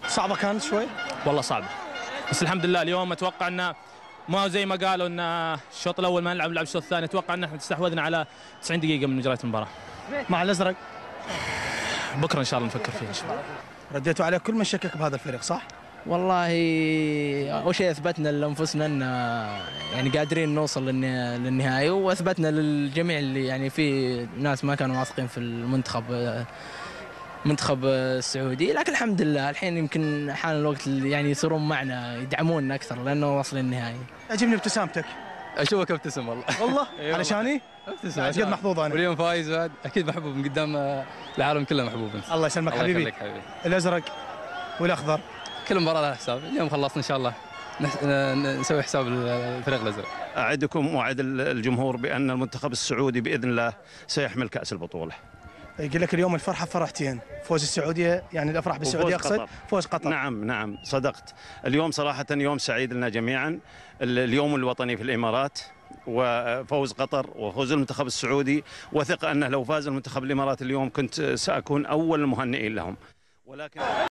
صعبة كانت شوي؟ والله صعبة، بس الحمد لله اليوم اتوقع انه ما هو زي ما قالوا ان الشوط الاول ما نلعب الشوط الثاني، اتوقع ان احنا استحوذنا على 90 دقيقة من مجريات المباراة. مع الازرق بكره ان شاء الله نفكر فيه ان شاء الله. رديتوا عليه كل من شكك بهذا الفريق صح؟ والله اول شيء اثبتنا لانفسنا ان يعني قادرين نوصل للنهائي، واثبتنا للجميع اللي يعني في ناس ما كانوا واثقين في المنتخب السعودي، لكن الحمد لله الحين يمكن حان الوقت اللي يعني يصيرون معنا يدعمونا اكثر لانه واصلين النهائي. عجبني ابتسامتك. اشوفك ابتسم والله. والله علشاني؟ ابتسم قد محظوظ انا. واليوم فايز بعد اكيد محبوب من قدام العالم كله محبوب انت. الله يسلمك حبيبي. الله يخليك حبيبي. الازرق والاخضر كل مباراه لها حساب، اليوم خلصنا ان شاء الله نسوي حساب الفريق الازرق. اعدكم واعد الجمهور بان المنتخب السعودي باذن الله سيحمل كاس البطوله. يقول لك اليوم الفرحه فرحتين، فوز السعوديه يعني الافراح بالسعوديه اقصد فوز قطر. نعم صدقت. اليوم صراحه يوم سعيد لنا جميعا، اليوم الوطني في الامارات وفوز قطر وفوز المنتخب السعودي، وثق انه لو فاز المنتخب الامارات اليوم كنت ساكون اول المهنئين لهم، ولكن